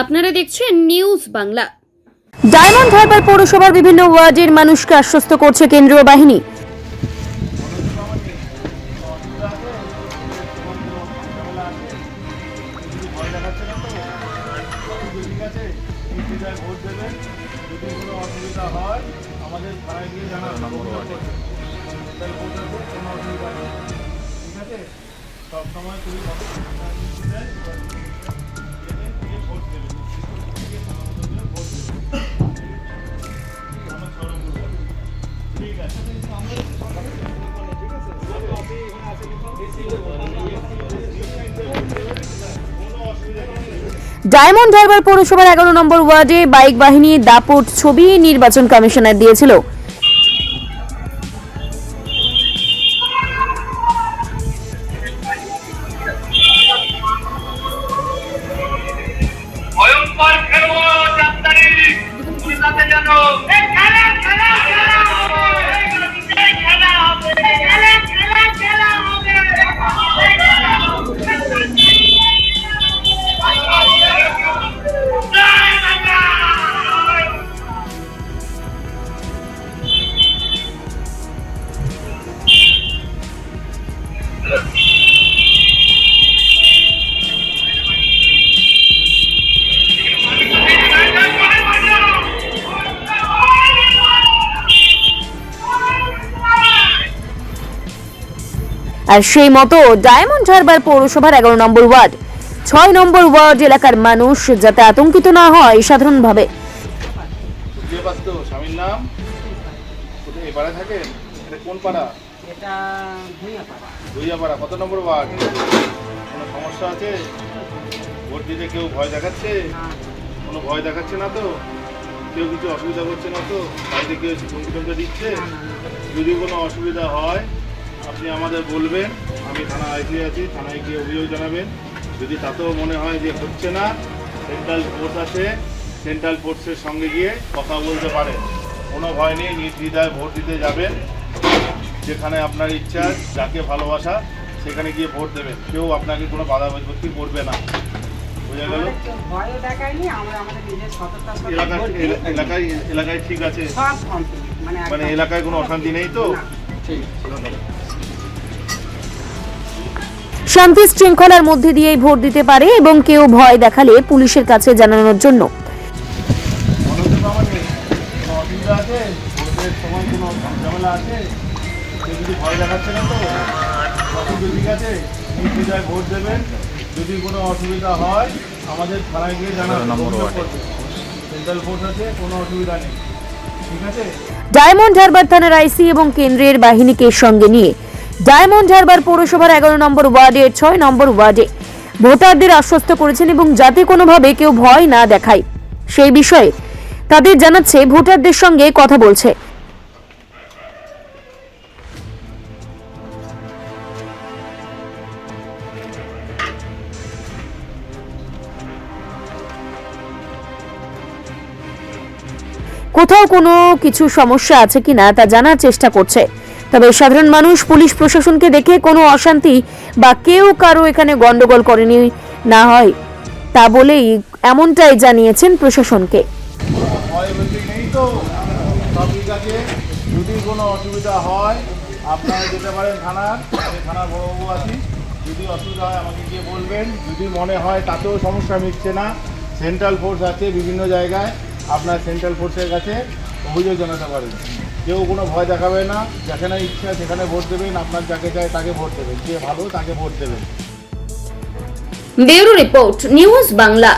আপনারা দেখছেন news Bangla. Diamond Harbour পৌরসভার বিভিন্ন ওয়ার্ডের মানুষকে আশ্বস্ত করছে কেন্দ্রীয় বাহিনী। ডায়মন্ড হারবার পৌরসভার 11 নম্বর ওয়ার্ডে বাইক বাহিনী দাপট ছবি নির্বাচন কমিশনার দিয়েছিল। আর সেই মতো ডায়মন্ড হারবার পৌরসভার 11 নম্বর ওয়ার্ড 6 নম্বর ওয়ার্ড এলাকার মানুষ যাতে আতঙ্কিত না হয় সাধারণভাবে। স্বামীর নাম কোথায় এই পাড়ায় থাকেন? এটা কোন পাড়া? এটা ভুইয়াপাড়া। ভুইয়াপাড়া কত নম্বর ওয়ার্ড? কোনো সমস্যা আছে? ভোট দিতে কেউ ভয় দেখাচ্ছে? কোনো ভয় দেখাচ্ছে না তো? কেউ কিছু অসুবিধা করছে না তো? বাড়িতে কেউ এসে হুমকি টমকি দিচ্ছে? যদি কোনো অসুবিধা হয় আপনি আমাদের বলবেন, আমি থানা আইসি আছি, থানায় গিয়ে অভিযোগ জানাবেন। যদি তাতেও মনে হয় যে হচ্ছে না, সেন্ট্রাল ফোর্স আছে, সেন্ট্রাল ফোর্সের সঙ্গে গিয়ে কথা বলতে পারেন। কোনো ভয় নেই, নির্দ্বিধায় ভোট দিতে যাবেন। যেখানে আপনার ইচ্ছা, যাকে ভালোবাসা সেখানে গিয়ে ভোট দেবেন। কেউ আপনাকে কোনো বাধা বিপত্তি করবে না। বোঝা গেল? ভয় দেখায়নি, আমরা আমাদের নিজের সততার এলাকায় ঠিক আছে, সব কমপ্লিট, মানে এলাকায় কোনো অশান্তি নেই তো? ঠিক। শান্তি শৃঙ্খলার মধ্যে দিয়েই ভোট দিতে পারে এবং কেউ ভয় দেখালে পুলিশের কাছে জানানোর জন্য। অসুবিধা আছে? ভোটের সময় কোনো ঝামেলা আছে? কেউ কিছু ভয় দেখাচ্ছে না তো? ঠিক আছে, নির্দ্বিধায় ভোট দেবেন। যদি কোনো অসুবিধা হয় আমাদের থানায় গিয়ে জানাবেন, সেন্ট্রাল ফোর্স আছে, কোনো অসুবিধা নেই। ঠিক আছে? ডায়মন্ড হারবার থানার আইসি এবং কেন্দ্রের বাহিনীকে সঙ্গে নিয়ে ডায়মন্ড হারবার পৌরসভার 11 নম্বর ওয়ার্ডের 6 নম্বর ওয়ার্ডে ভোটারদের আশ্বস্ত করেছেন এবং যাতে কোনোভাবে কেউ ভয় না দেখায় সেই বিষয়ে তাদের জানাচ্ছে ভোটারদের সঙ্গে কথা বলছে। কোথাও কোনো কিছু সমস্যা আছে কিনা তা জানার চেষ্টা করছে। তবে সাধারণ মানুষ পুলিশ প্রশাসনকে দেখে কোনো অশান্তি বা কেউ কারো এখানে গন্ডগোল করেনি না হয় তা বলেই এমনটাই জানিয়েছেন প্রশাসনকে। যদি কোনো অসুবিধা হয় আপনারা যেতে পারেন থানার, আমি থানার বড়বাবু আছি। যদি অসুবিধা হয় আমাকে গিয়ে বলবেন। যদি মনে হয় তাতেও সমস্যা মিটছে না, সেন্ট্রাল ফোর্স আছে বিভিন্ন জায়গায়, আপনার সেন্ট্রাল ফোর্সের কাছে অভিযোগ জানাতে পারেন। কেউ কোনো ভয় দেখাবে না, যেখানে ইচ্ছা সেখানে ভোট দেবেন, আপনার যাকে চায় তাকে ভোট দেবেন, যে ভালো তাকে ভোট দেবেন। Bureau report news Bangla.